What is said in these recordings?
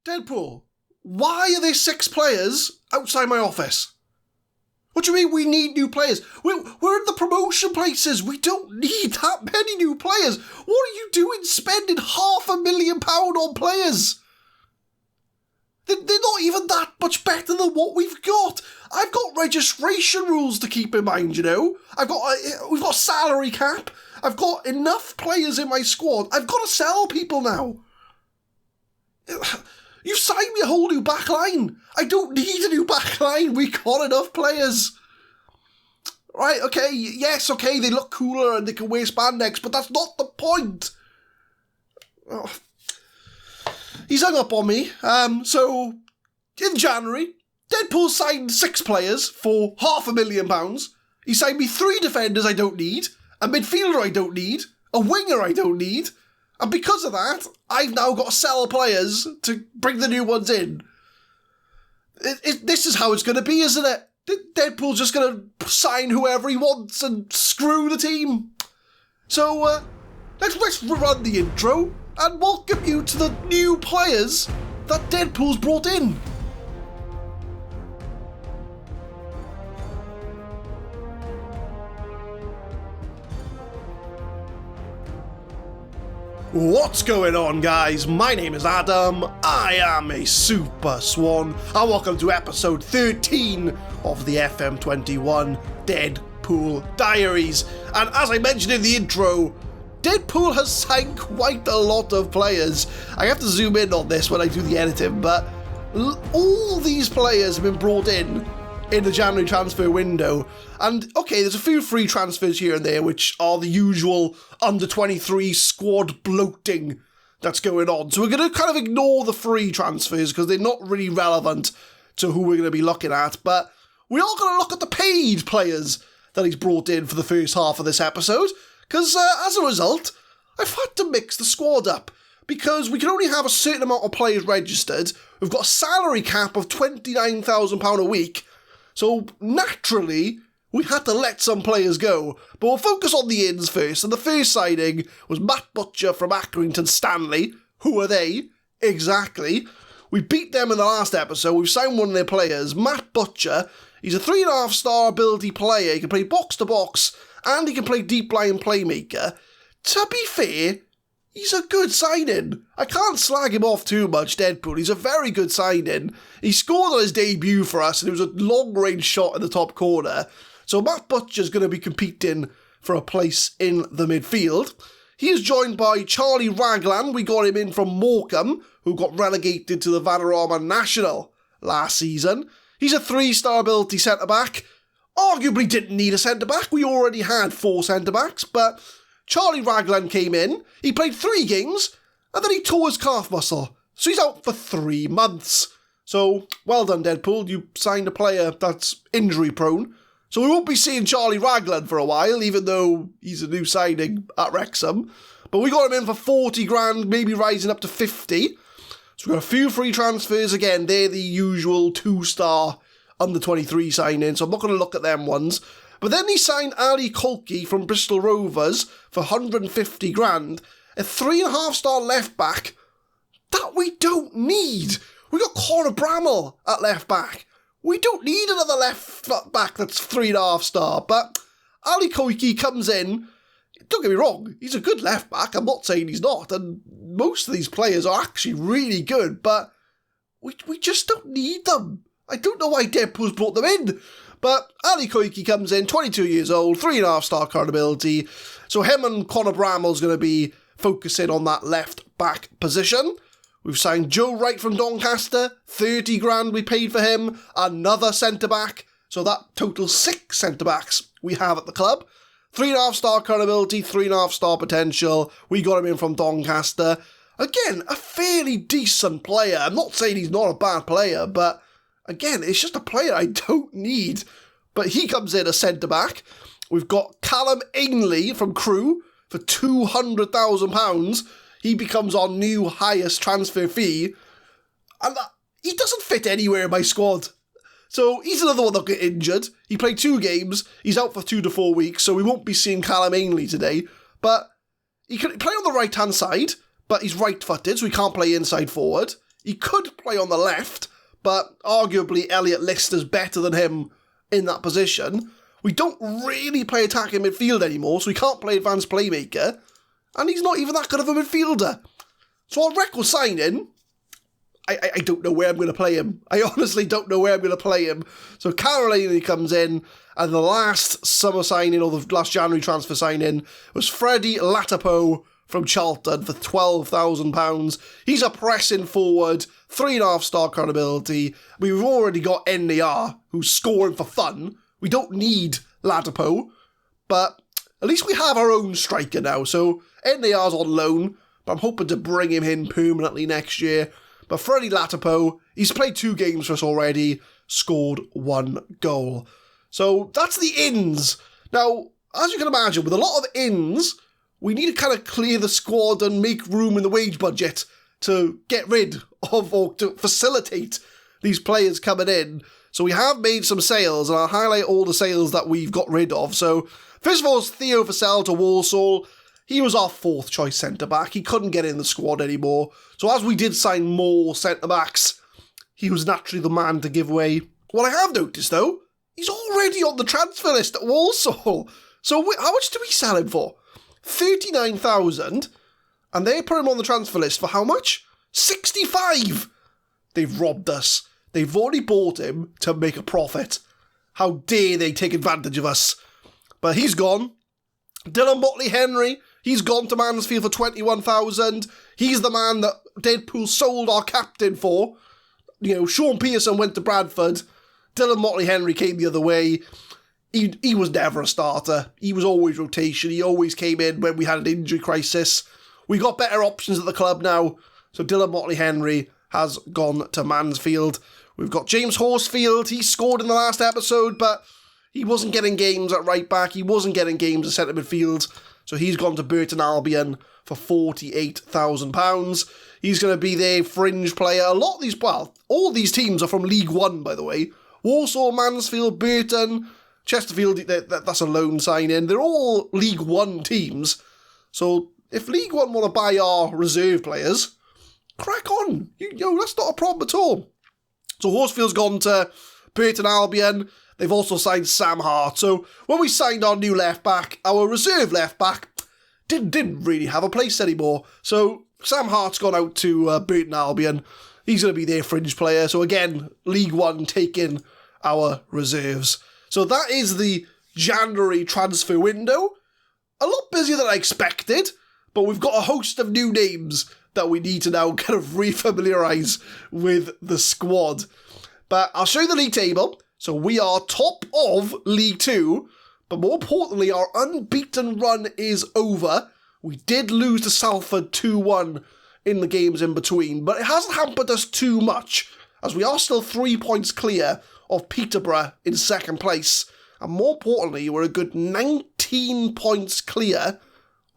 Deadpool, why are there 6 players outside my office? What do you mean we need new players? We're in the promotion places. We don't need that many new players. What are you doing spending £500,000 on players? They're not even that much better than what we've got. I've got registration rules to keep in mind, you know. We've got salary cap. I've got enough players in my squad. I've got to sell people now. You signed me a whole new back line. I don't need a new back line. We got enough players. Right, okay, yes, okay, they look cooler and they can wear spandex, but that's not the point. Oh. He's hung up on me. So, in January, Deadpool signed 6 players for £500,000. He signed me 3 defenders I don't need, a midfielder I don't need, a winger I don't need, and because of that, I've now got to sell players to bring the new ones in. This is how it's going to be, isn't it? Deadpool's just going to sign whoever he wants and screw the team. So, let's run the intro and welcome you to the new players that Deadpool's brought in. What's going on, guys? My name is Adam, I am a Super Swan, and welcome to episode 13 of the FM21 Deadpool Diaries. And as I mentioned in the intro, Deadpool has signed quite a lot of players. I have to zoom in on this when I do the editing, but all these players have been brought in the January transfer window. And okay, there's a few free transfers here and there, which are the usual under-23 squad bloating that's going on. So we're going to kind of ignore the free transfers because they're not really relevant to who we're going to be looking at. But we are going to look at the paid players that he's brought in for the first half of this episode. Because as a result, I've had to mix the squad up. Because we can only have a certain amount of players registered. We've got a salary cap of £29,000 a week. So naturally, we had to let some players go. But we'll focus on the ins first. And the first signing was Matt Butcher from Accrington Stanley. Who are they? Exactly. We beat them in the last episode. We've signed one of their players, Matt Butcher. He's a 3.5-star ability player. He can play box-to-box and he can play deep-line playmaker. To be fair, he's a good signing. I can't slag him off too much, Deadpool. He's a very good signing. He scored on his debut for us, and it was a long-range shot in the top corner. So Matt Butcher's going to be competing for a place in the midfield. He is joined by Charlie Raglan. We got him in from Morecambe, who got relegated to the Vanarama National last season. He's a 3-star ability centre-back. Arguably didn't need a centre-back. We already had 4 centre-backs, but Charlie Raglan came in. He played 3 games, and then he tore his calf muscle. So he's out for 3 months. So, well done, Deadpool. You signed a player that's injury-prone. So we won't be seeing Charlie Raglan for a while, even though he's a new signing at Wrexham. But we got him in for 40 grand, maybe rising up to 50. So we've got a few free transfers. Again, they're the usual 2-star under-23 signings, so I'm not going to look at them ones. But then he signed Ali Kolke from Bristol Rovers for 150 grand, a 3.5-star left-back that we don't need. We got Conor Bramall at left-back. We don't need another left-back that's 3.5-star, but Ali Kolke comes in. Don't get me wrong, he's a good left-back, I'm not saying he's not, and most of these players are actually really good, but we just don't need them. I don't know why Deadpool's brought them in, but Ali Kolke comes in, 22 years old, 3.5-star current ability, so him and Conor Bramall's going to be focusing on that left-back position. We've signed Joe Wright from Doncaster, 30 grand we paid for him, another centre-back, so that totals 6 centre-backs we have at the club. 3.5-star current ability, 3.5-star potential. We got him in from Doncaster. Again, a fairly decent player. I'm not saying he's not a bad player, but again, it's just a player I don't need. But he comes in as centre-back. We've got Callum Ainley from Crewe for £200,000. He becomes our new highest transfer fee. And he doesn't fit anywhere in my squad. So he's another one that'll get injured. He played 2 games. He's out for 2 to 4 weeks, so we won't be seeing Callum Ainley today. But he can play on the right-hand side, but he's right-footed, so he can't play inside forward. He could play on the left, but arguably Elliot Lister's better than him in that position. We don't really play attacking midfield anymore, so we can't play advanced playmaker, and he's not even that good of a midfielder. So our record signing, I don't know where I'm going to play him. I honestly don't know where I'm going to play him. So Caroline comes in, and the last summer signing, or the last January transfer signing, was Freddie Latipo from Charlton for £12,000. He's a pressing forward, 3.5-star credibility. We've already got NDR, who's scoring for fun. We don't need Latipo, but at least we have our own striker now. So NDR's on loan, but I'm hoping to bring him in permanently next year. But Freddie Latipo, he's played 2 games for us already, scored 1 goal. So that's the ins. Now, as you can imagine, with a lot of ins, we need to kind of clear the squad and make room in the wage budget to get rid of, or to facilitate these players coming in. So we have made some sales, and I'll highlight all the sales that we've got rid of. So first of all, it's Theo Vassell to Walsall. He was our 4th choice centre-back. He couldn't get in the squad anymore. So as we did sign more centre-backs, he was naturally the man to give away. What I have noticed, though, he's already on the transfer list at Walsall. So how much do we sell him for? 39,000, and they put him on the transfer list for how much? 65! They've robbed us. They've already bought him to make a profit. How dare they take advantage of us? But he's gone. Dylan McElhenney, he's gone to Mansfield for 21,000. He's the man that Deadpool sold our captain for. You know, Sean Pearson went to Bradford. Dylan McElhenney came the other way. He was never a starter. He was always rotation. He always came in when we had an injury crisis. We got better options at the club now. So Dylan McElhenney has gone to Mansfield. We've got James Horsfield. He scored in the last episode, but he wasn't getting games at right back. He wasn't getting games at centre midfield. So he's gone to Burton Albion for £48,000. He's going to be their fringe player. A lot of these, well, all these teams are from League One, by the way. Walsall, Mansfield, Burton, Chesterfield, that's a loan sign-in. They're all League One teams. So if League One want to buy our reserve players, crack on. That's not a problem at all. So Horsfield's gone to Burton Albion. They've also signed Sam Hart. So when we signed our new left-back, our reserve left-back didn't really have a place anymore. So Sam Hart's gone out to Burton Albion. He's going to be their fringe player. So again, League One taking our reserves. So that is the January transfer window. A lot busier than I expected, but we've got a host of new names that we need to now kind of refamiliarise with the squad. But I'll show you the league table. So we are top of League 2, but more importantly, our unbeaten run is over. We did lose to Salford 2-1 in the games in between, but it hasn't hampered us too much, as we are still 3 points clear of Peterborough in second place. And more importantly, we're a good 19 points clear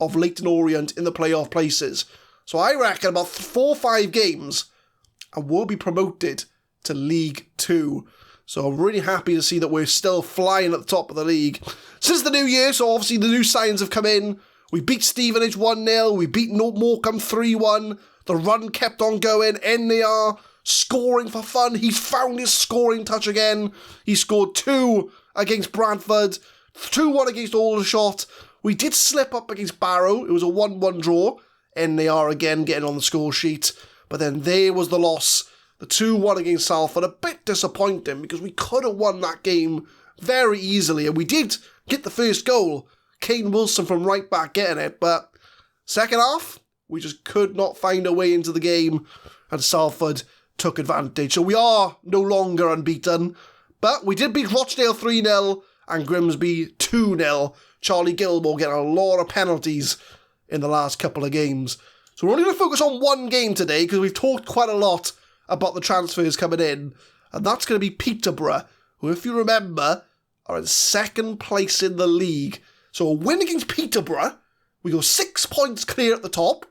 of Leyton Orient in the playoff places. So I reckon about 4 or 5 games and we'll be promoted to League 2. So I'm really happy to see that we're still flying at the top of the league. Since the new year, so obviously the new signs have come in. We beat Stevenage 1-0. We beat Morecambe 3-1. The run kept on going. NAR scoring for fun. He's found his scoring touch again. He scored 2 against Bradford, 2-1 against Aldershot. We did slip up against Barrow. It was a 1-1 draw. NAR again getting on the score sheet. But then there was the loss. The 2-1 against Salford, a bit disappointing because we could have won that game very easily, and we did get the first goal. Kane Wilson from right back getting it, but second half, we just could not find a way into the game, and Salford took advantage. So we are no longer unbeaten, but we did beat Rochdale 3-0 and Grimsby 2-0. Charlie Gilmore getting a lot of penalties in the last couple of games. So we're only going to focus on one game today because we've talked quite a lot about the transfers coming in, and that's going to be Peterborough, who, if you remember, are in second place in the league. So a win against Peterborough, we go 6 points clear at the top,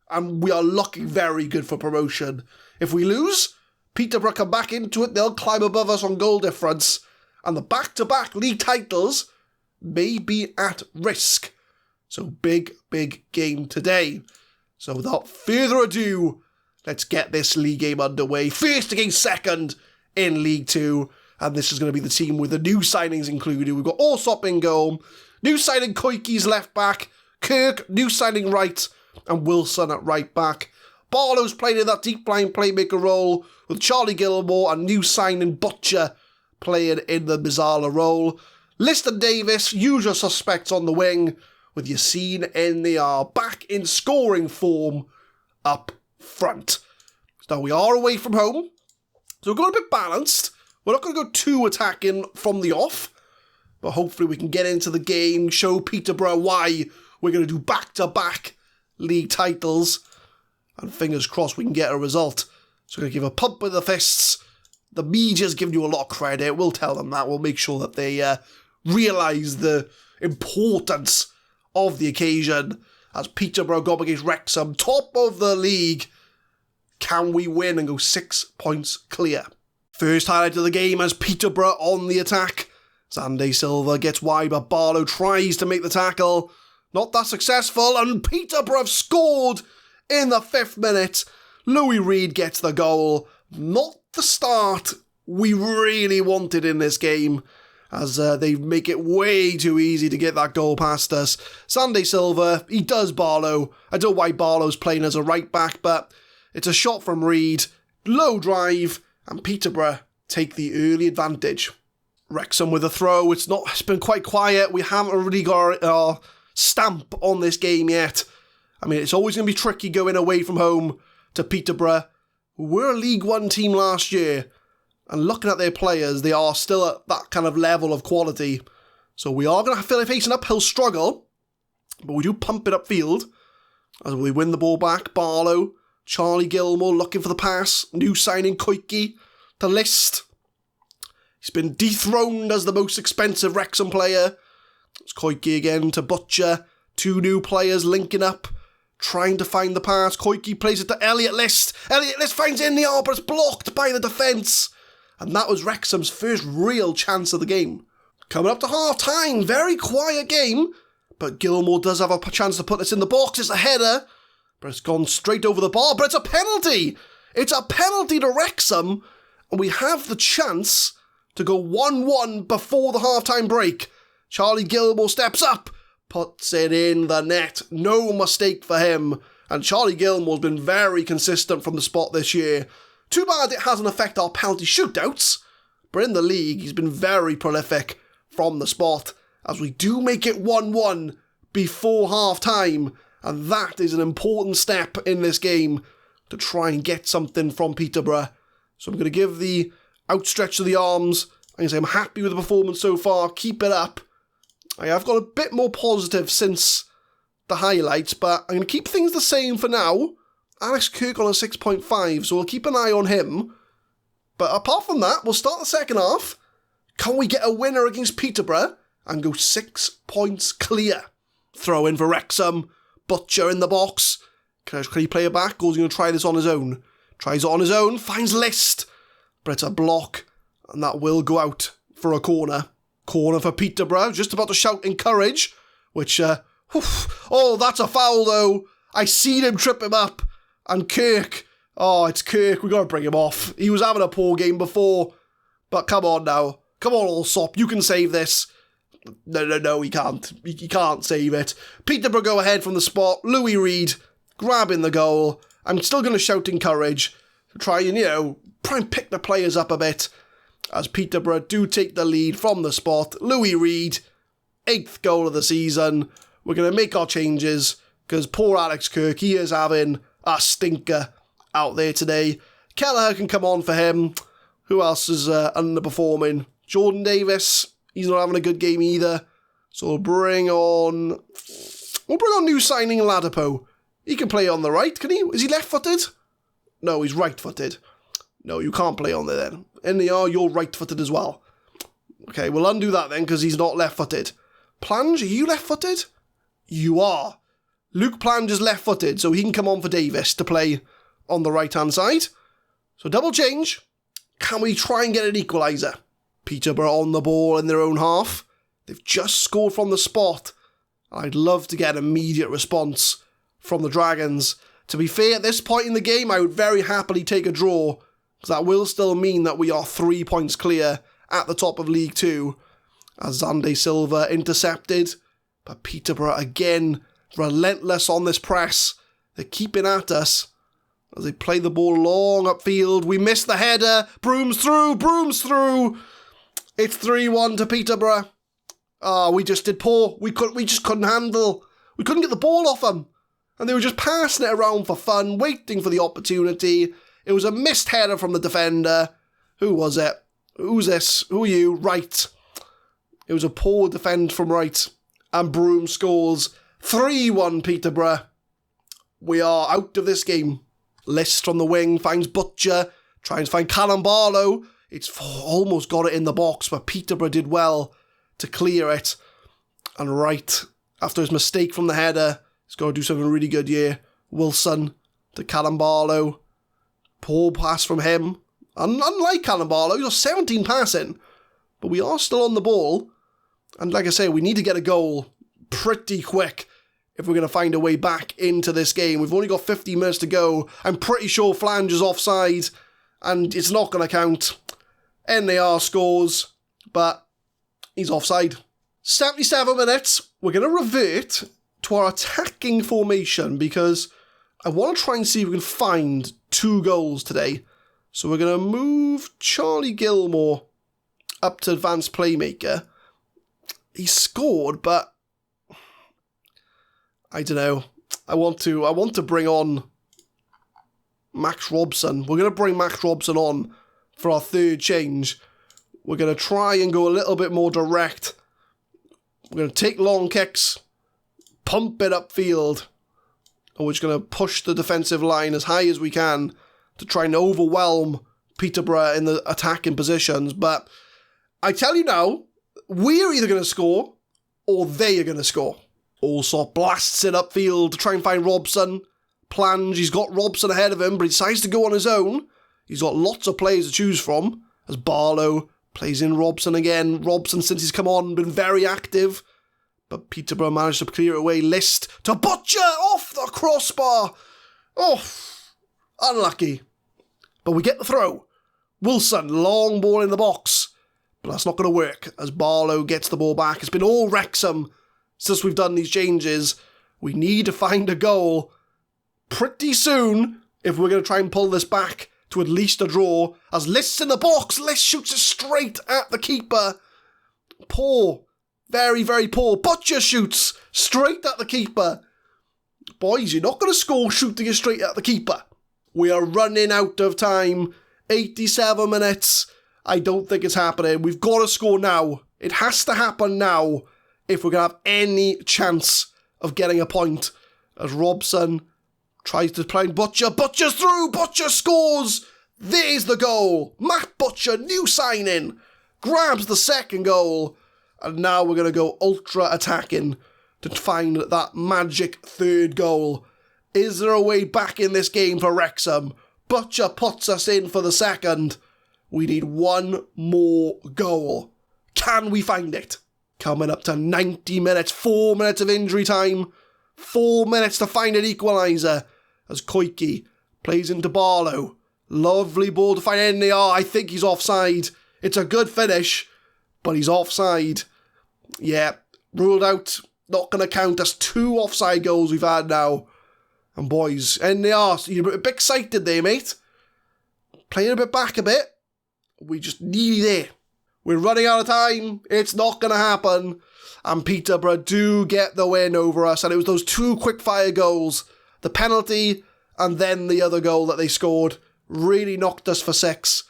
and we are looking very good for promotion. If we lose, Peterborough come back into it, they'll climb above us on goal difference, and the back-to-back league titles may be at risk. So big game today. So without further ado, let's get this league game underway. First against second in League 2. And this is going to be the team with the new signings included. We've got Allsop in goal. New signing Koike's left back. Kirk, new signing right. And Wilson at right back. Barlow's playing in that deep line playmaker role, with Charlie Gilmore and new signing Butcher playing in the Mazzala role. Liston Davis, usual suspects on the wing, with Yassine NAR back in scoring form up front. Now we are away from home, so we're going a bit balanced. We're not going to go too attacking from the off, but hopefully we can get into the game, show Peterborough why we're going to do back-to-back league titles, and fingers crossed we can get a result. So we're going to give a pump with the fists. The media's giving you a lot of credit. We'll tell them that. We'll make sure that they realise the importance of the occasion as Peterborough go up against Wrexham, top of the league. Can we win and go 6 points clear? First highlight of the game as Peterborough on the attack. Sandy Silva gets wide, but Barlow tries to make the tackle. Not that successful, and Peterborough have scored in the 5th minute. Louis Reed gets the goal. Not the start we really wanted in this game, as they make it way too easy to get that goal past us. Sandy Silva, he does Barlow. I don't know why Barlow's playing as a right back, but it's a shot from Reed. Low drive, and Peterborough take the early advantage. Wrexham with a throw. It's been quite quiet. We haven't really got our stamp on this game yet. I mean, it's always going to be tricky going away from home to Peterborough. We were a League 1 team last year, and looking at their players, they are still at that kind of level of quality. So we are going to feel like facing an uphill struggle, but we do pump it upfield as we win the ball back. Barlow, Charlie Gilmore looking for the pass. New signing Koike to List. He's been dethroned as the most expensive Wrexham player. It's Koike again to Butcher. 2 new players linking up, trying to find the pass. Koike plays it to Elliot List. Elliot List finds it in the arm, but it's blocked by the defence. And that was Wrexham's first real chance of the game. Coming up to half-time, very quiet game, but Gilmore does have a chance to put this in the box. It's a header, but it's gone straight over the bar, but it's a penalty! It's a penalty to Wrexham, and we have the chance to go 1-1 before the half-time break. Charlie Gilmore steps up, puts it in the net. No mistake for him. And Charlie Gilmore's been very consistent from the spot this year. Too bad it hasn't affected our penalty shootouts, but in the league he's been very prolific from the spot, as we do make it 1-1 before half-time, and that is an important step in this game to try and get something from Peterborough. So I'm going to give the outstretch of the arms. I'm going to say I'm happy with the performance so far. Keep it up. I have got a bit more positive since the highlights, but I'm going to keep things the same for now. Alex Kirk on a 6.5, so we'll keep an eye on him. But apart from that, we'll start the second half. Can we get a winner against Peterborough and go 6 points clear? Throw in for Wrexham. Butcher in the box. Can he play it back, or is he going to try this on his own? Tries it on his own, finds List. But it's a block, and that will go out for a corner. Corner for Peterborough, just about to shout encourage, which, oh, that's a foul though. I seen him trip him up, and Kirk, oh, it's Kirk, we got to bring him off. He was having a poor game before, but come on now. Come on, Allsop, you can save this. No, he can't. He can't save it. Peterborough go ahead from the spot. Louis Reed grabbing the goal. I'm still going to shout encourage to try and pick the players up a bit, as Peterborough do take the lead from the spot. Louis Reed, 8th goal of the season. We're going to make our changes, because poor Alex Kirk, he is having a stinker out there today. Kelleher can come on for him. Who else is underperforming? Jordan Davis, he's not having a good game either. So we'll bring on new signing Ladapo. He can play on the right, can he? Is he left-footed? No, he's right-footed. No, you can't play on there then. NER, you're right-footed as well. Okay, we'll undo that then, because he's not left-footed. Plange, are you left-footed? You are. Luke Plange is left-footed, so he can come on for Davis to play on the right-hand side. So double change. Can we try and get an equaliser? Peterborough on the ball in their own half. They've just scored from the spot. I'd love to get an immediate response from the Dragons. To be fair, at this point in the game, I would very happily take a draw, because that will still mean that we are 3 points clear at the top of League 2, as Zande Silva intercepted. But Peterborough again, relentless on this press. They're keeping at us as they play the ball long upfield. We miss the header. Brooms through. It's 3-1 to Peterborough. We just did poor. We just couldn't handle. We couldn't get the ball off them. And they were just passing it around for fun, waiting for the opportunity. It was a missed header from the defender. Who was it? Who's this? Who are you? Wright. It was a poor defend from Wright. And Broom scores. 3-1 Peterborough. We are out of this game. List from the wing finds Butcher. Tries to find Callum Barlow. It's almost got it in the box, but Peterborough did well to clear it. And Wright, after his mistake from the header, he's got to do something really good here. Wilson to Callum Barlow. Poor pass from him. And unlike Callum Barlow, he's got 17 passing. But we are still on the ball. And like I say, we need to get a goal pretty quick if we're going to find a way back into this game. We've only got 15 minutes to go. I'm pretty sure Flange is offside. And it's not going to count. NAR scores. But he's offside. 77 minutes. We're going to revert to our attacking formation because I want to try and see if we can find 2 goals today. So we're going to move Charlie Gilmore up to advanced playmaker. He scored, but I don't know. I want to bring on Max Robson. We're going to bring Max Robson on for our third change. We're going to try and go a little bit more direct. We're going to take long kicks, pump it upfield, and we're just going to push the defensive line as high as we can to try and overwhelm Peterborough in the attacking positions. But I tell you now, we're either going to score or they are going to score. Allsop blasts it upfield to try and find Robson. Plange, he's got Robson ahead of him, but he decides to go on his own. He's got lots of players to choose from, as Barlow plays in Robson again. Robson, since he's come on, been very active. But Peterborough managed to clear it away. List to Butcher off the crossbar. Oh, unlucky. But we get the throw. Wilson, long ball in the box. But that's not going to work as Barlow gets the ball back. It's been all Wrexham since we've done these changes. We need to find a goal pretty soon if we're going to try and pull this back to at least a draw. As List's in the box, List shoots it straight at the keeper. Poor. Very, very poor. Butcher shoots straight at the keeper. Boys, you're not going to score shooting it straight at the keeper. We are running out of time. 87 minutes. I don't think it's happening. We've got to score now. It has to happen now if we're going to have any chance of getting a point. As Robson tries to play Butcher. Butcher's through. Butcher scores. There's the goal. Matt Butcher, new signing, grabs the second goal. And now we're going to go ultra attacking to find that magic third goal. Is there a way back in this game for Wrexham? Butcher puts us in for the second. We need one more goal. Can we find it? Coming up to 90 minutes, 4 minutes of injury time. 4 minutes to find an equaliser as Koike plays into Barlow. Lovely ball to find NAR. I think he's offside. It's a good finish, but he's offside. Yeah, ruled out. Not going to count. That's 2 offside goals we've had now. And boys, NAR, you're a bit excited there, mate. Playing a bit back a bit. We just nearly there. We're running out of time. It's not going to happen. And Peterborough do get the win over us. And it was those 2 quick-fire goals. The penalty and then the other goal that they scored really knocked us for 6.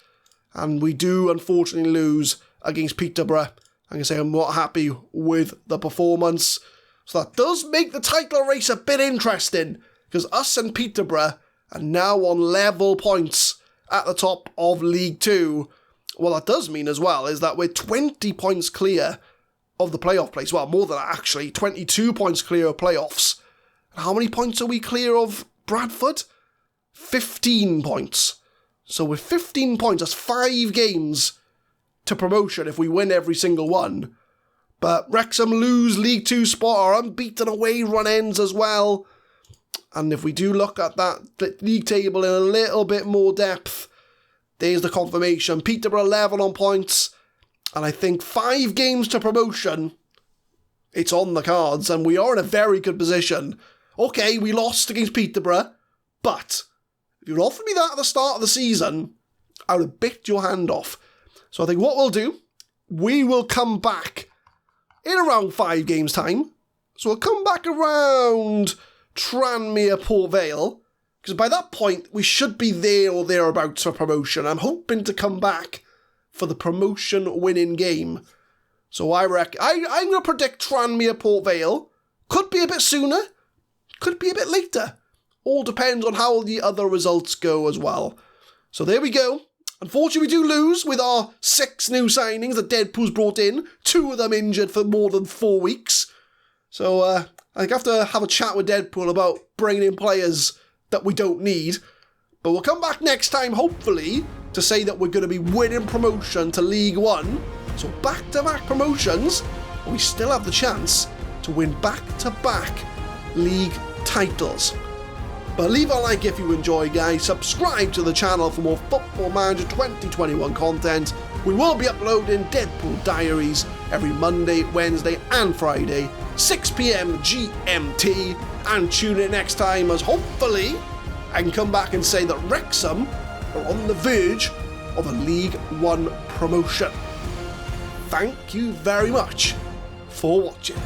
And we do, unfortunately, lose against Peterborough. I can say I'm not happy with the performance. So that does make the title race a bit interesting. Because us and Peterborough are now on level points at the top of League 2. What that does mean as well is that we're 20 points clear of the playoff place. Well, more than that, actually. 22 points clear of playoffs. And how many points are we clear of Bradford? 15 points. So with 15 points, that's 5 games to promotion if we win every single one. But Wrexham lose League 2 spot. Our unbeaten away run ends as well. And if we do look at that league table in a little bit more depth, there's the confirmation. Peterborough level on points, and I think 5 games to promotion. It's on the cards, and we are in a very good position. Okay, we lost against Peterborough, but if you'd offered me that at the start of the season, I would have bit your hand off. So I think what we'll do, we will come back in around 5 games' time. So we'll come back around Tranmere Port Vale, because by that point, we should be there or thereabouts for promotion. I'm hoping to come back for the promotion winning game. So I reckon, I'm going to predict Tranmere Port Vale. Could be a bit sooner, could be a bit later. All depends on how the other results go as well. So there we go. Unfortunately, we do lose with our 6 new signings that Deadpool's brought in. 2 of them injured for more than 4 weeks. So I have to have a chat with Deadpool about bringing in players that we don't need. But we'll come back next time, hopefully, to say that we're going to be winning promotion to League One. So back-to-back promotions, and we still have the chance to win back-to-back league titles. But leave a like if you enjoy, guys. Subscribe to the channel for more Football Manager 2021 content. We will be uploading Deadpool Diaries every Monday, Wednesday and Friday, 6 PM GMT. And tune in next time as hopefully I can come back and say that Wrexham are on the verge of a League One promotion. Thank you very much for watching.